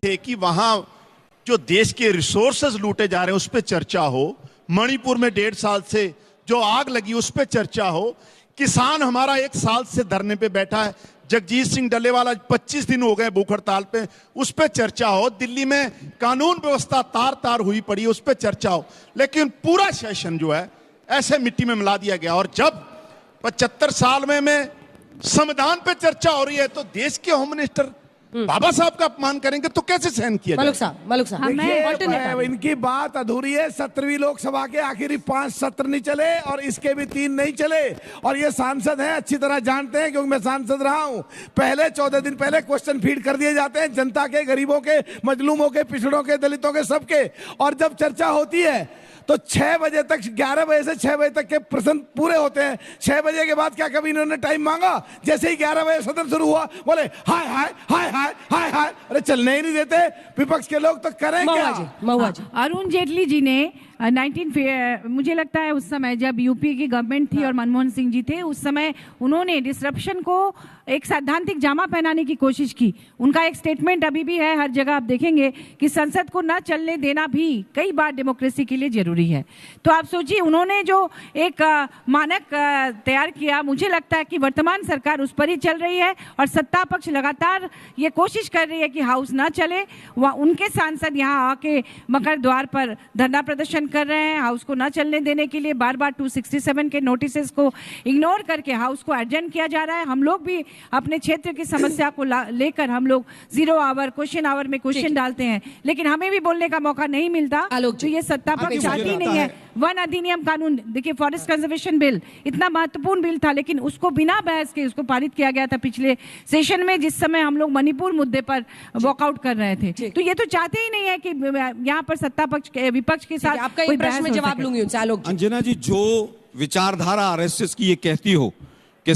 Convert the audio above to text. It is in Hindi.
थे कि वहां जो देश के रिसोर्सेज लूटे जा रहे हैं उस पर चर्चा हो, मणिपुर में 1.5 साल से जो आग लगी उस पर चर्चा हो, किसान हमारा 1 साल से धरने पे बैठा है, जगजीत सिंह डल्लेवाला 25 दिन हो गए भूख हड़ताल पे, उस पर चर्चा हो, दिल्ली में कानून व्यवस्था तार तार हुई पड़ी उस पर चर्चा हो। लेकिन पूरा सेशन जो है ऐसे मिट्टी में मिला दिया गया। और जब 75 साल में संविधान पे चर्चा हो रही है तो देश के होम मिनिस्टर बाबा साहब का अपमान करेंगे तो कैसे सहन किया जाए? मलुक साहब देखिए, इनकी बात अधूरी है। 17वीं लोकसभा के आखिरी 5 सत्र नहीं चले और इसके भी 3 नहीं चले। और ये सांसद हैं, अच्छी तरह जानते हैं क्योंकि मैं सांसद रहा हूं। पहले 14 दिन पहले क्वेश्चन फीड कर दिए जाते हैं जनता के, गरीबों के, मजलूमों के, पिछड़ों के, दलितों के, सबके। और जब चर्चा होती है तो 6 बजे तक, 11 बजे से 6 बजे तक के प्रश्न पूरे होते हैं। 6 बजे के बाद क्या कभी इन्होंने टाइम मांगा? जैसे ही 11 बजे सदन शुरू हुआ बोले हाय हाय हाय हाय हाय हाय, अरे चलने ही नहीं देते विपक्ष के लोग, तो करें क्या? अरुण जेटली जी ने मुझे लगता है उस समय जब यूपी की गवर्नमेंट थी और मनमोहन सिंह जी थे, उस समय उन्होंने डिसरप्शन को एक सैद्धांतिक जामा पहनाने की कोशिश की। उनका एक स्टेटमेंट अभी भी है, हर जगह आप देखेंगे कि संसद को न चलने देना भी कई बार डेमोक्रेसी के लिए जरूरी है। तो आप सोचिए, उन्होंने जो एक मानक तैयार किया, मुझे लगता है कि वर्तमान सरकार उस पर ही चल रही है और सत्ता पक्ष लगातार ये कोशिश कर रही है कि हाउस ना चले। उनके सांसद यहाँ आके मकर द्वार पर धरना प्रदर्शन कर रहे हैं हाउस को ना चलने देने के लिए। बार बार 267 के नोटिसेस को इग्नोर करके हाउस को एडजर्न किया जा रहा है। हम लोग भी अपने क्षेत्र की समस्या को लेकर हम लोग 0 आवर क्वेश्चन आवर में क्वेश्चन डालते हैं, लेकिन हमें भी बोलने का मौका नहीं मिलता। तो ये सत्ता पक्ष चाहती नहीं है। वन अधिनियम कानून देखिए, फॉरेस्ट कंजर्वेशन बिल इतना महत्वपूर्ण बिल था, लेकिन उसको बिना बहस के उसको पारित किया गया था पिछले सेशन में, जिस समय हम लोग मणिपुर मुद्दे पर वॉकआउट कर रहे थे। तो ये तो चाहते ही नहीं है कि यहाँ पर सत्ता पक्ष विपक्ष के साथ आपका एक प्रश्न में जवाब लूंगी उनसे। आलोक अंजना जी, जो विचारधारा आरएसएस की ये कहती हो कि